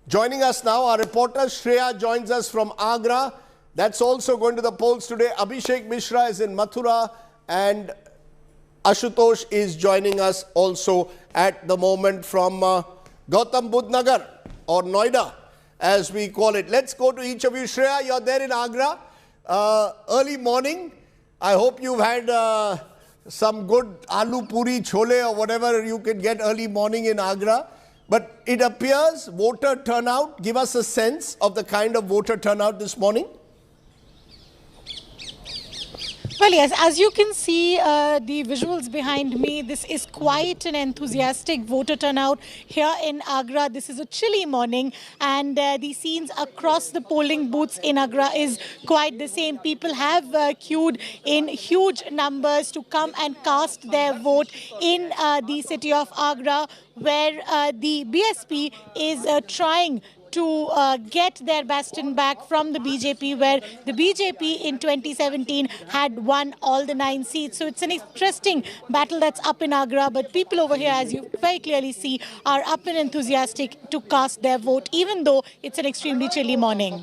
Joining us now, our reporter Shreya joins us from Agra. That's also going to the polls today. Abhishek Mishra is in Mathura and Ashutosh is joining us also at the moment from Gautam Budh Nagar or Noida as we call it. Let's go to each of you. Shreya, you're there in Agra. Early morning. I hope you've had some good aloo puri, chole or whatever you can get early morning in Agra. But it appears voter turnout, give us a sense of the kind of voter turnout this morning. Well, yes, as you can see the visuals behind me, this is quite an enthusiastic voter turnout here in Agra. This is a chilly morning and the scenes across the polling booths in Agra is quite the same. People have queued in huge numbers to come and cast their vote in the city of Agra, where the BSP is trying to get their bastion back from the BJP, where the BJP in 2017 had won all the 9 seats. So it's an interesting battle that's up in Agra, but people over here, as you very clearly see, are up and enthusiastic to cast their vote, even though it's an extremely chilly morning.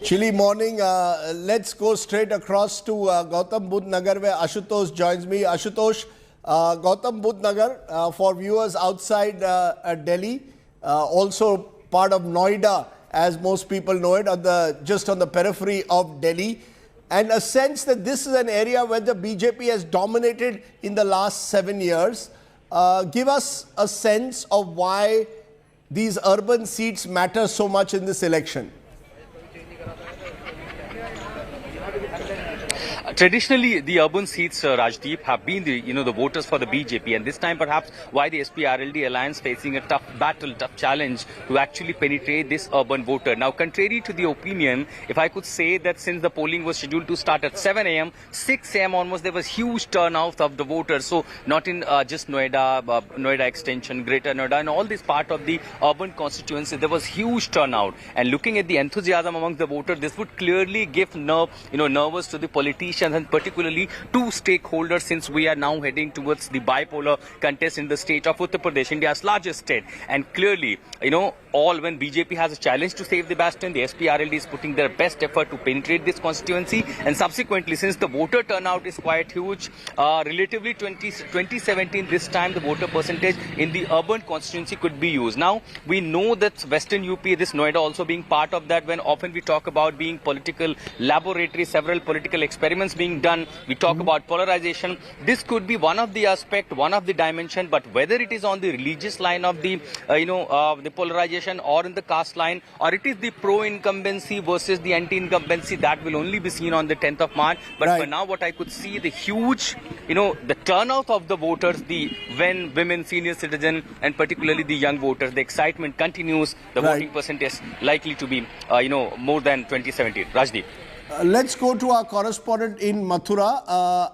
Chilly morning. Let's go straight across to Gautam Budh Nagar, where Ashutosh joins me. Ashutosh, Gautam Budh Nagar, for viewers outside Delhi, also part of Noida, as most people know it, just on the periphery of Delhi, and a sense that this is an area where the BJP has dominated in the last 7 years. Give us a sense of why these urban seats matter so much in this election. Traditionally, the urban seats, Rajdeep, have been the voters for the BJP, and this time perhaps why the SP-RLD alliance facing a tough battle, tough challenge to actually penetrate this urban voter. Now, contrary to the opinion, if I could say that since the polling was scheduled to start at 7 a.m., 6 a.m. onwards, there was huge turnout of the voters. So not in just Noida, Noida Extension, Greater Noida, and all this part of the urban constituency, there was huge turnout. And looking at the enthusiasm among the voters, this would clearly give nervous to the politicians, and particularly to stakeholders, since we are now heading towards the bipolar contest in the state of Uttar Pradesh, India's largest state. And clearly, when BJP has a challenge to save the bastion, the SP-RLD is putting their best effort to penetrate this constituency. And subsequently, since the voter turnout is quite huge, relatively 2017, this time the voter percentage in the urban constituency could be used. Now, we know that Western UP, this Noida also being part of that, when often we talk about being political laboratory, several political experiments being done, we talk about polarization. This could be one of the aspect, one of the dimension, but whether it is on the religious line of the the polarization, or in the caste line, or it is the pro-incumbency versus the anti-incumbency, that will only be seen on the 10th of March. But for now, what I could see, the huge, the turnout of the voters, when women, senior citizen, and particularly the young voters, the excitement continues. The voting percentage is likely to be, more than 2017. Rajdeep. Let's go to our correspondent in Mathura.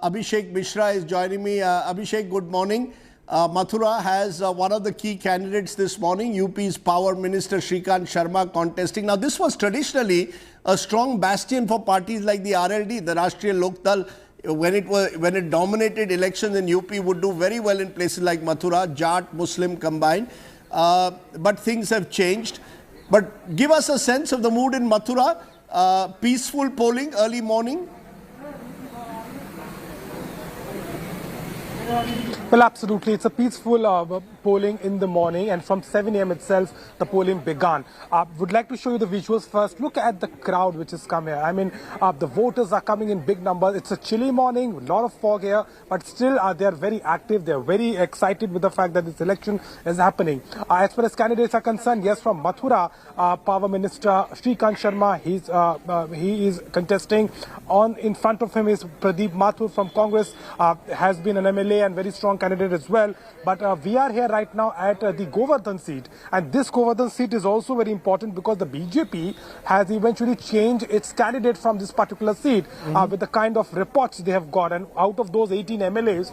Abhishek Mishra is joining me. Abhishek, good morning. Mathura has one of the key candidates this morning, UP's Power Minister Shrikant Sharma, contesting. Now, this was traditionally a strong bastion for parties like the RLD, the Rashtriya Lok Dal. When it dominated elections in UP, would do very well in places like Mathura, Jat, Muslim combined. But things have changed. But give us a sense of the mood in Mathura. Peaceful polling early morning? Well, absolutely. It's a peaceful polling in the morning, and from 7 a.m. itself, the polling began. Would like to show you the visuals first. Look at the crowd which has come here. I mean, the voters are coming in big numbers. It's a chilly morning, a lot of fog here, but still they are very active. They're very excited with the fact that this election is happening. As far as candidates are concerned, yes, from Mathura, Power Minister Shrikant Sharma, he is contesting. In front of him is Pradeep Mathur from Congress, has been an MLA and very strong candidate as well. But we are here right now at the Govardhan seat, and this Govardhan seat is also very important because the BJP has eventually changed its candidate from this particular seat with the kind of reports they have got, and out of those 18 MLAs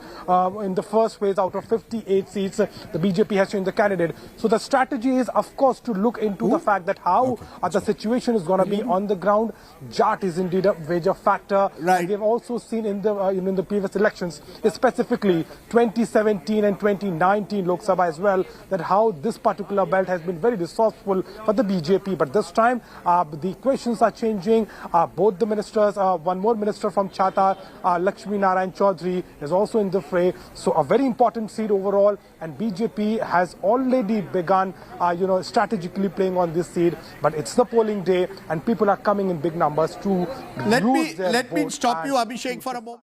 in the first phase, out of 58 seats, the BJP has changed the candidate. So the strategy is, of course, to look into the fact that how the situation is going to be on the ground. Jat is indeed a major factor. Right. We have also seen in the previous elections, specifically 2017 and 2019 Lok Sabha Sabha as well, that how this particular belt has been very resourceful for the BJP. But this time, the equations are changing. Both the ministers, one more minister from Chhata, Lakshmi Narayan Chaudhary, is also in the fray. So a very important seat overall, and BJP has already begun, strategically playing on this seat. But it's the polling day, and people are coming in big numbers to Let lose their me vote stop you, and Abhishek, for a moment.